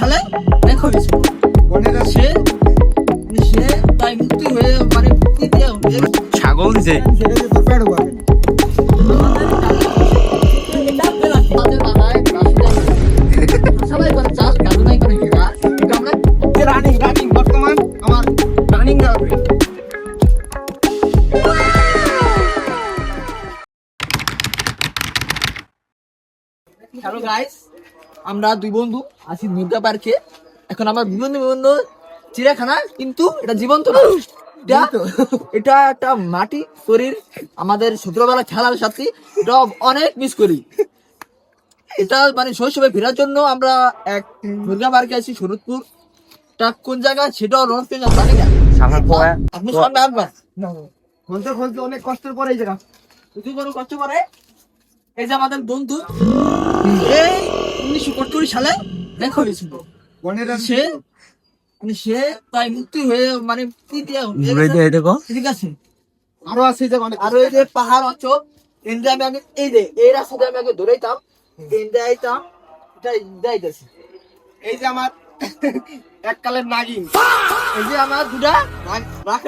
সালে দেখো সে সে তাই মুক্তি হয়ে মানে মুক্তি দিয়ে ছাগল দিছে সবাই করে চাষ গাছাই করে কিন্তু আমরা রানিং বর্তমান আমার রানিং গার্লফ্রেন্ড। হ্যালো গাইস, আমরা দুই বন্ধু আছি মুদ্রা পার্কে। এখন আমরা বিভিন্ন বিভিন্ন চিড়িয়াখানা, কিন্তু এটা জীবন্ত না, এটা একটা মাটি শরীর। আমাদের ছোটবেলা খেলার সাথে এটা অনেক মিস করি। এটা মানে শৈশবে ফেরার জন্য আমরা এক মুদ্রা পার্কে আছি শরৎপুর। এটা কোন জায়গা সেটাও রহস্য জানি না। আপনি সামনে আসবেন খুলতে খুলতে অনেক কষ্টের পরে এই জায়গা যদি কোনো কষ্ট করে। এই যে আমাদের বন্ধু এই 1975 সালে দেখা হয়েছিল। সে সে তাই মুক্তি হয়ে মানে ঠিক আছে। আরো আছে যে অনেক আর এই যে পাহাড় অঞ্চল ইন্ডিয়া আমি আগে এই যে এই রাস্তাতে আমি আগে দৌড়াইতাম, ইন্ডিয়া আইতাম, এটা ইন্ডিয়া আইতাছি। এই যে আমার এককালের নাগিন, এই যে আমার দুটা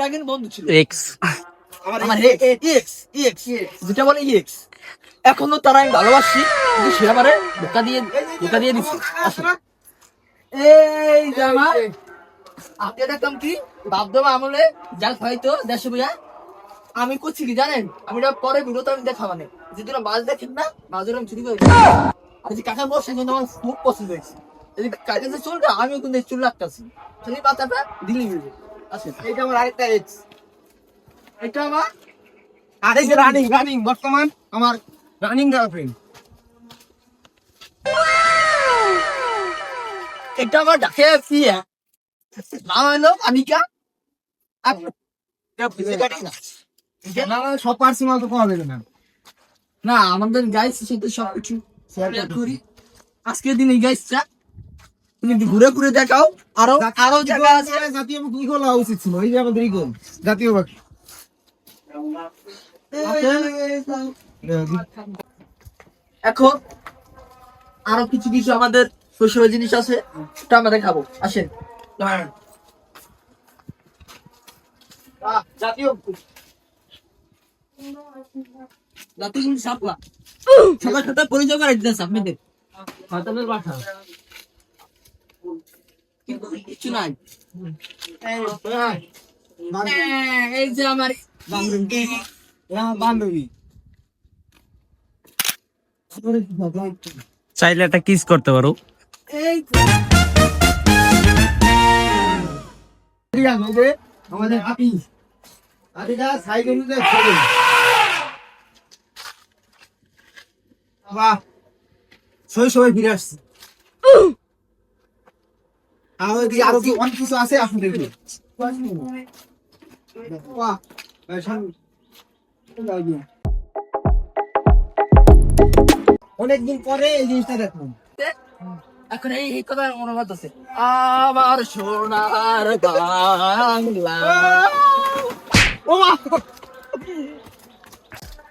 রাগিন বন্ধু ছিল। এক্স আমার এক্স যেটা বলে এক্স, এখনো তারা আমি ভালোবাসি, কিন্তু সে আমারে ধোকা দিয়ে দিচ্ছে। এই যে আমার আপনি দেখতাম কি বাপদামা আমলে জাল খাইতো দেশে বুঝা। আমি করছি কি জানেন, আমি এটা পরে ভিডিওতে আমি দেখা মানে যে তোরা মাছ দেখেন না, মাছের আমি চুরি করে আর যে কাকা বসে কিন্তু আমার খুব পছন্দ হয়েছে। এই কাকা যে চুলটা আমিও কিন্তু চুল রাখতেছি, সেই পাতাটা দিল্লি হয়ে যায়। আচ্ছা, এইটা আমার আরেকটা এক্স। এটা আমার আর এই যে রানিং বর্তমান আমার রানিং গার্লফ্রেন্ড। এটা আমার ডাকে ফিয়া নাম হলো আনিকা। না সব পার্সোনাল তো পাওয়া যাবে না। না আমাদের গাইস সাথে সবকিছু শেয়ার করি আজকের দিনে গাইসটা তুমি ঘুরে ঘুরে দেখাও। আরো জায়গা আছে। জাতীয় পাখি ইগল হওয়া উচিত ছিল। এই যে আমাদের ইগল জাতীয় পাখি। এখন আরো কিছু কিছু আমাদের শৈশবের জিনিস আছে, ওটা আমরা দেখাবো। আসেন জাতীয় জাতীয় কিন্তু সাপলা সবার সাথে পরিচয় করে দিতেছে আপনাদের আপনাদের বাসা, কিন্তু কিছু নাই। এই যে আমার বান্ধবী চাইলে একটা কিস করতে পারো। এই আমাদের হাতি হাতিটা সাইকেল ছেড়ে বাহ শৈশবে ফিরে আসছি। আরো কি অনেক কিছু আছে, আসুন দেখুন। অনেকদিন পরে এই জিনিসটা দেখুন। এখন এই কথা অনুবাদ আছে, আমার সোনার বাংলা। ও মা!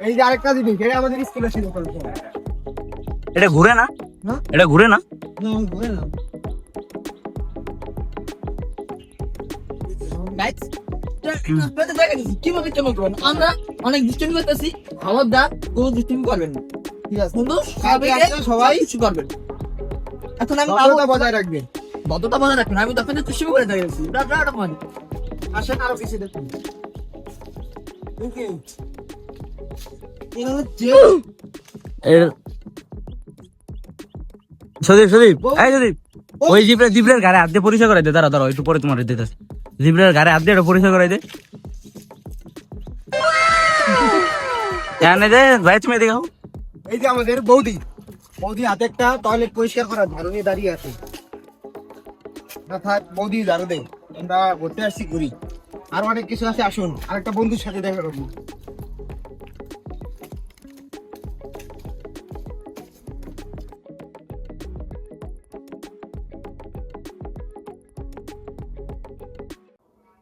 এই যে আরেকটা জিনিস, এটা আমাদের স্কুলে ছিল। এটা ঘুরে না, এটা ঘুরে না। কিভাবে কেমন করবেন, আমরা অনেক দুষ্টুমি করতেছি, খবরদার কোনো দুষ্টুমি করবেন না, ঠিক আছে? বন্ধু সবাই কিছু করবেন। এখন আমি ভদ্রতা বজায় রাখবেন। ভদ্রতা বজায় রাখবেন। আমি তো আপনাদের দুষ্টুমি করে দেখেছি। আসেন আরো কিছু দেখুন। সদীপ এই সদীপ, ওই জিব্রের ঘাড়ে হাত দিয়ে পরিচয় করাই দে। দাঁড়া একটু পরে তোমার দিতেছে। জিব্রের ঘাড়ে হাত দিয়ে একটা পরিচয় করাই দে। জানে দে ভাই, তুমি দেখাও। এই যে আমাদের বৌদি হাতে একটা টয়লেট পরিষ্কার করার ঝাড়ু নিয়ে দাঁড়িয়ে আছে। বৌদি ঝাড়ু দেয়। আমরা ঘুরতে আসছি, ঘুরি। আর অনেক কিছু আছে, আসুন আরেকটা বন্ধুর সাথে দেখা করবো।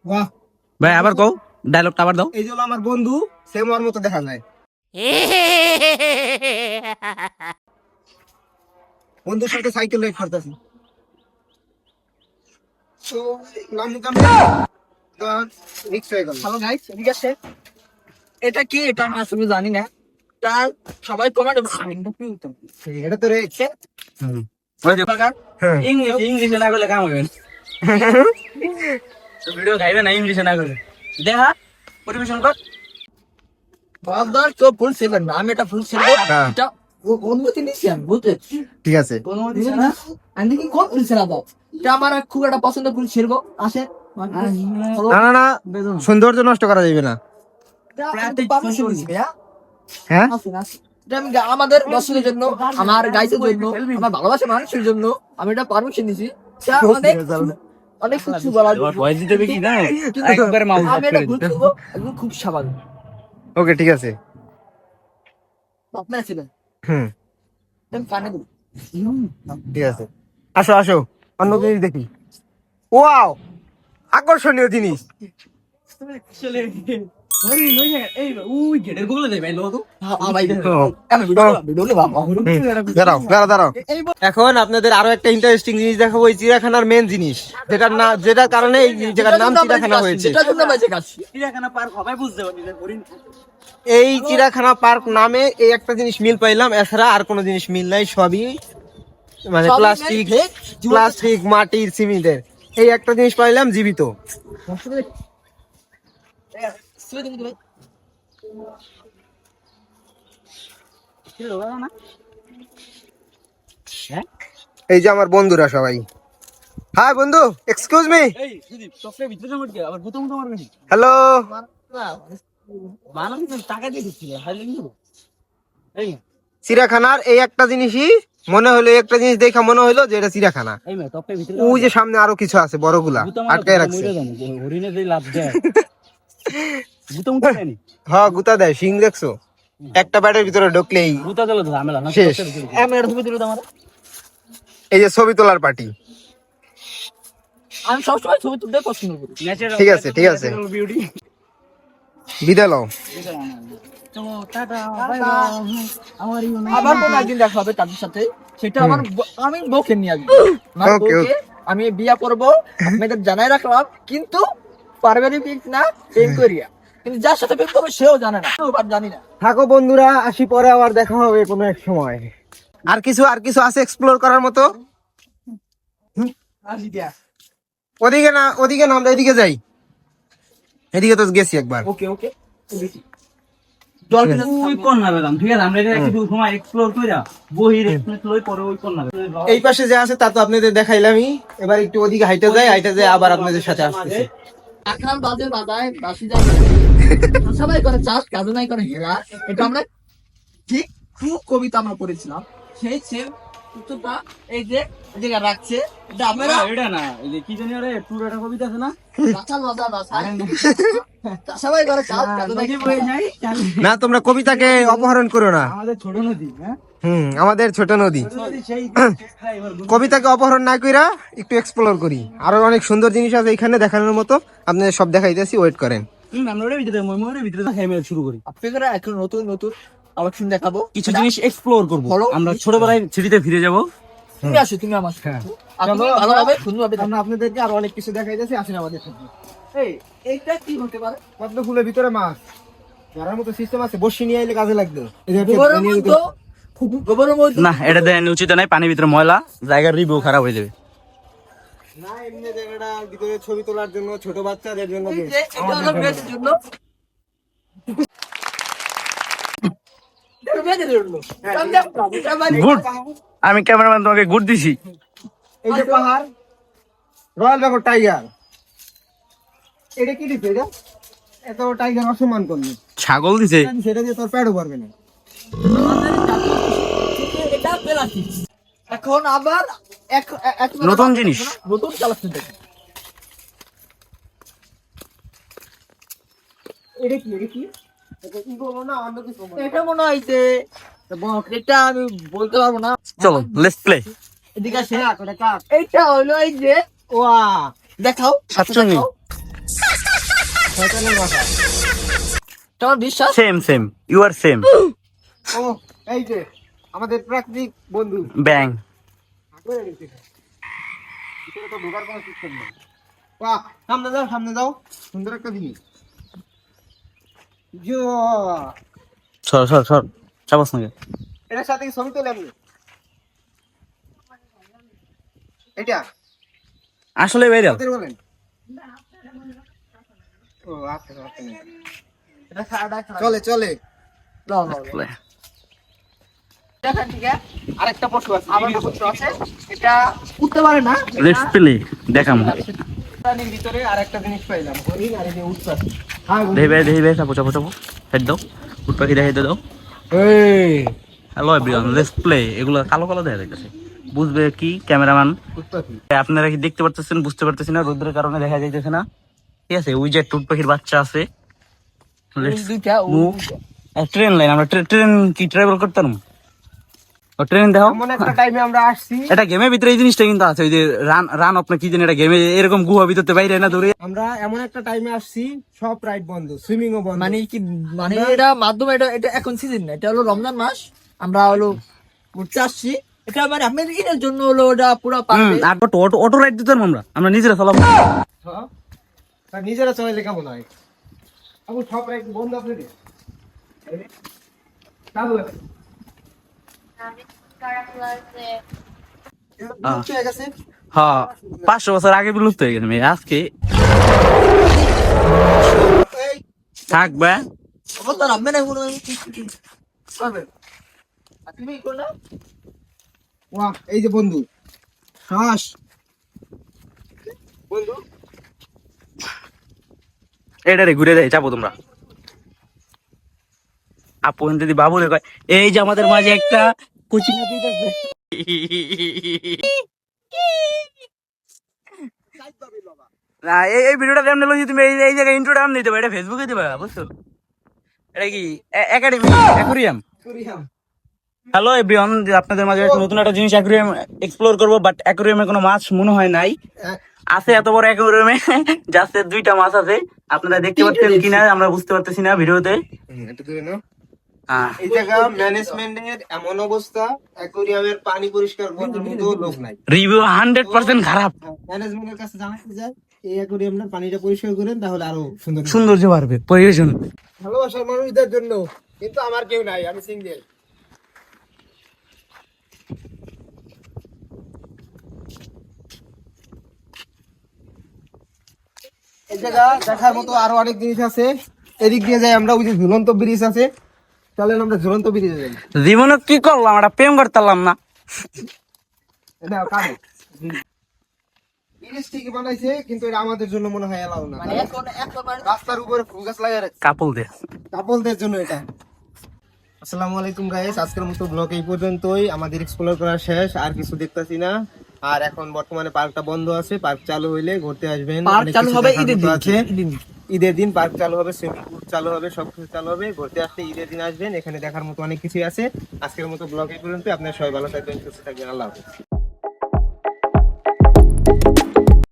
বাহ ভাই আবার কও, ডায়লগটা আবার দাও। এই যে হলো আমার বন্ধু, সেম ওর মতো দেখা যায়। বন্ধুর সাথে সাইকেল রাইড করতেছি। তো নাম নিতাম রিক্স হয়ে গেল। হ্যালো গাইস, ঠিক আছে, এটা কি, এটা আমি আসলে জানি না। তা সবাই কমেন্ট এটা তো রিক্স। হ্যাঁ। ইংলিশে না করলে কাম হবে না। ভিডিও খাইবে না ইংলিশে না করলে। দেখা পরিবেশন কর। বারবার তো ফুল সেভেন না, আমি এটা ফুল সেভেন। হ্যাঁ। এটা অনুমতি নিচ্ছি আমি, বুঝতে ঠিক আছে। অনুমতি না, আমি কি কোন ফুল সেরা দাও, এটা আমার খুব একটা পছন্দ ফুল ছেড়বো আসে। না না না, সৌন্দর্য নষ্ট করা যাবে না। হ্যাঁ, এটা আমি আমাদের দর্শকের জন্য, আমার গাইসের জন্য, আমার ভালোবাসা মানুষের জন্য আমি এটা পারমিশন দিছি। এটা অনেক কিছু বলা যায়। ভয় দিতে হবে কি না একবার মাউস আমি এটা বুঝবো একদম খুব স্বাভাবিক। ওকে ঠিক আছে। আপনারা ছিলেন হুম, আমি কানে দিই। ঠিক আছে। আসো আসো, অন্য জিনিস দেখি। ওয়াও, আকর্ষণীয় জিনিস। দাঁড়াও দাঁড়াও দাঁড়াও, এখন আপনাদের আরো একটা ইন্টারেস্টিং জিনিস দেখাবো, এই চিড়িয়াখানার মেন জিনিস, যেটার কারণে এই জায়গার নাম চিড়িয়াখানা হয়েছে। এই চিড়িয়াখানা পার্ক নামে এই একটা জিনিস মিল পাইলাম, এছাড়া আর কোনো জিনিস মিল নাই, সবই মানে প্লাস্টিক মাটির সিমেন্টের। এই একটা জিনিস পাইলাম জীবিত। এই যে আমার বন্ধুরা সবাই, হাই বন্ধু, এক্সকিউজ মি, হ্যালো। চিড়িয়াখানার এই একটা জিনিসই মনে হলো, একটা জিনিস দেখা মনে হলো যে এটা চিড়িয়াখানা। ওই যে সামনে আরো কিছু আছে বড়গুলা আটকায় রাখছে। হ্যাঁ গুতা দেয়, সিং দেখছো, একটা ব্যাটের ভিতরে ঢুকলেই শেষ। এই যে ছবি তোলার পার্টি। আমি সবসময় ছবি তুলতে পছন্দ করি। ঠিক আছে ঠিক আছে, বিদায় লও। আবার কোন একদিন দেখা হবে তাদের সাথে, সেটা আমার আমি বউকে নিয়ে আসবো। আমার Okay, বউকে আমি বিয়া করবো, আপনাদের জানাই রাখলাম, কিন্তু পারিবারিক না, প্রেম করিয়া। কিন্তু যার সাথে প্রেম করবো সেও জানে না, আর জানি না। থাকো বন্ধুরা, আসি পরে আবার দেখা হবে কোনো এক সময়। আর কিছু আছে এক্সপ্লোর করার মতো? ওদিকে না, ওদিকে না, আমরা এদিকে যাই। এদিকে তো গেছি একবার। ওকে ওকে, এই পাশে যে আছে তা তো আপনাদের দেখাইলামই, এবার একটু ওদিকে হাইটে যাই, আবার আপনাদের সাথে আসতেছি। এখন বাজে বাজায় বাসি যাবে, সবাই করে চাষ, কাজু নাই করে হেরা। এটা আমরা ঠিক টু কবিতা আমরা পড়েছিলাম, সেই সেম উত্তরটা এই যে জায়গা রাখছে। এটা আপনারা রাখাল বাজা বাসায় সবাই করে চাষ, কাজু নাই করে না, তোমরা কবিতাকে অপহরণ করো না। আমাদের ছোট নদী, হ্যাঁ আমাদের ছোট নদী। সেই কবিতাকে অপহরণ না কইরা একটু এক্সপ্লোর করি, আরো অনেক সুন্দর জিনিস আছে এখানে দেখানোর মতো, আপনাদের সব দেখাইতেছি, ওয়েট করেন। আমরা ওর ভিতরে ময়ূরের ভিতরে হেমেল শুরু করি। আপনারা এখন নতুন নতুন কালেকশন দেখাবো, কিছু জিনিস এক্সপ্লোর করব। Follow আমরা ছোটবেলায় স্মৃতিতে ফিরে যাব। তুমি আসো, তুমি আমার সাথে। আপনি ভালোভাবে সুন্দরভাবে আমরা আপনাদেরকে আরো অনেক কিছু দেখাইতেছি, আসেন আমাদের সাথে। এই এইটা কি হতে পারে? পদ্ম ফুলের ভিতরে মাছ ধরার মতো সিস্টেম আছে, বসি নিয়ে আইলে কাজে লাগবে। গোবরের মধ্যে, গোবরের মধ্যে না, এটা দেন উচিত নয়, পানির ভিতরে ময়লা, জায়গার রিভিউ খারাপ হয়ে যাবে। না, এমনি জায়গাটা ভিতরে ছবি তোলার জন্য, ছোট বাচ্চাদের জন্য এই যে এটা হলো মেয়েদের জন্য। এটা মেয়েদের জন্য। এটা মানে গুড, আমি ক্যামেরাম্যান তোমাকে গুড দিছি। এই যে পাহাড়, রয়্যাল বেঙ্গল টাইগার। এটা কি দিছে? এত টাইগার অসম্মান করলি, ছাগল দিছে। সেটা দিয়ে তোর পেটও ভরবে না। এটা বেলাতি। এখন আবার নতুন জিনিস। নতুন কালেকশন দেখুন। এটা কি? এটা কি বলবো না, অন্য কিছু বলবো না। এটা মনে হইছে এটা আমি বলতে পারবো না। চলো লেটস প্লে। এদিকে আসে। ওটা কাক। এইটা হলো এই যে, ওয়া, দেখাও সাতচল্লিশ। দেখাও। শয়তানের মাথা। তোমার বিশ্বাস? Same same, you are same. ও, এই যে আমাদের প্রাকৃতিক বন্ধু ব্যাং। ভিতরে তো ঢোকার কোনো সিস্টেম নেই। বাহ, সামনে যাও সুন্দর একটা জিনিস। ইয়ো, সর সর সর চাপাস নাকি এটার সাথে কি ছবি তোলে আপনি? এটা আসলে ভাইরাল কত বলেন? ও আচ্ছা আচ্ছা। এটা খাড়া চলে চলে। লাও দেখেন ঠিক আছে আরেকটা পশু আছে, আবার পশু আছে এটা উঠতে পারে না লেটস প্লে দেখাম প্রাণীর ভিতরে আরেকটা জিনিস পাইলাম, হরিণ আর এই যে উট পাখি। দেহি ভাই চাপো চাপো চাপো হেড দাও উট পাখি দেখাইতে দাও এই হ্যালো এভরিওয়ান লেটস প্লে এগুলো কালো কালো দেখা যাইতেছে বুঝবে কি ক্যামেরাম্যান উট পাখি। আপনারা কি দেখতে পারতেছেন বুঝতে পারতেছেন না রোদ্রের কারণে দেখা যাইতেছে না ঠিক আছে ওই যে টুট পাখির বাচ্চা আছে দুইটা ট্রেন লাইন আমরা ট্রেন কি ট্রাভেল করতাম ও ট্রেন দেখো এমন একটা টাইমে আমরা আসছি, এটা গেমের ভিতরে এই জিনিসটা কিন্তু আছে ওই যে রান আপনার কি জানি এটা গেমে এরকম গুহা ভিতরতে বাইরে না দৌড়ে আমরা এমন একটা টাইমে আসছি সব রাইড বন্ধ, সুইমিং ও বন্ধ। মানে কি মানে এটা মাধ্যমে এটা এখন সিজন না এটা হলো রমজান মাস আমরা হলো ঘুরতে আসছি এটা মানে আপনার এটার জন্য হলো ওটা পুরো পারবে আর অটো অটো রাইড দিতাম আমরা নিজেরা চালাবো হ্যাঁ? আর নিজেরা চালাইলে কেমন হয়? আবু সব রাইড বন্ধ আপনাদের। চালু আছে। লুপ্ত হয়ে গেছে। হ্যাঁ 500 বছর আগে বিলুপ্ত হয়ে গেছে মেয়ে আজকে এই, থাকবে অবস্থা নামবে না কোনো পারবে আর তুমি কি করলে বাহ, এই যে বন্ধু শ্বাস বন্ধু এটারে ঘুরে দেয় চাপো তোমরা আপু যদি বাবু রে কয় এই যে আমাদের মাঝে একটা কোচিং না এই ভিডিওটা কেমন লইছি তুমি এই জায়গায় ইন্ট্রোটা আম দিতে এটা ফেসবুকে দিবা বুঝছো এটা কি একাডেমি অ্যাকুরিয়াম করিয়াম। হ্যালো এভরিওয়ান আপনাদের মাঝে একটা নতুন একটা জিনিস অ্যাকুরিয়াম এক্সপ্লোর করবো বাট অ্যাকুরিয়ামে কোনো মাছ মনে হয় নাই আছে এত বড় অ্যাকুরিয়ামে জাস্ট 2টা মাছ আছে আপনারা দেখতে পাচ্ছেন কিনা আমরা বুঝতে পারতেছি না ভিডিওতে এটা ধরে নাও। এই জায়গা ম্যানেজমেন্টের এমন অবস্থা, অ্যাকোয়ারিয়ামের পানি পরিষ্কার করার মতো লোক নাই। রিভিউ 100% খারাপ ম্যানেজমেন্টের কাছে জানাতে যায় এই অ্যাকোয়ারিয়ামটার পানিটা পরিষ্কার করেন তাহলে আরো সুন্দর হবে। সৌন্দর্য বাড়বে পরিবেশন ভালোবাসার মানুষদের জন্য, কিন্তু আমার কেউ নাই, আমি সিঙ্গেল। এই জায়গা দেখার মতো আরো অনেক জিনিস আছে। এদিক দিয়ে যাই আমরা, ওই যে ঝুলন্ত ব্রিজ আছে, চলেন আমরা ঝুলন্ত ব্রিজে যাই। জীবনে কি করলাম একটা প্রেম করতাম না এটা কারণ ব্রিজ ঠিকই বানাইছে, কিন্তু এটা আমাদের জন্য মনে হয় এলাও না। মানে এখন মানে রাস্তার উপরে ফুল গাছ লাগিয়ে রাখছে কাপল দে কাপলদের জন্য এটা। আসসালামু আলাইকুম গাইস, আজকের মতো ব্লগ এই পর্যন্তই। আমাদের এক্সপ্লোর করা শেষ, আর কিছু দেখতেছি না। আর এখন বর্তমানে পার্কটা বন্ধ আছে, পার্ক চালু হইলে ঘুরতে আসবেন। পার্ক অনেক চালু কিছু হবে দেখার ঈদের মতো দিন আছে। ঈদের দিন। ঈদের দিন পার্ক চালু হবে, সুইমিং পুল চালু হবে, সবকিছু চালু হবে। ঘুরতে আসতে ঈদের দিন আসবেন, এখানে দেখার মতো অনেক কিছু আছে। আজকের মতো ব্লগ এই পর্যন্ত। আপনারা সবাই ভালো থাকবেন, সুস্থ থাকবেন। আল্লাহ হাফেজ।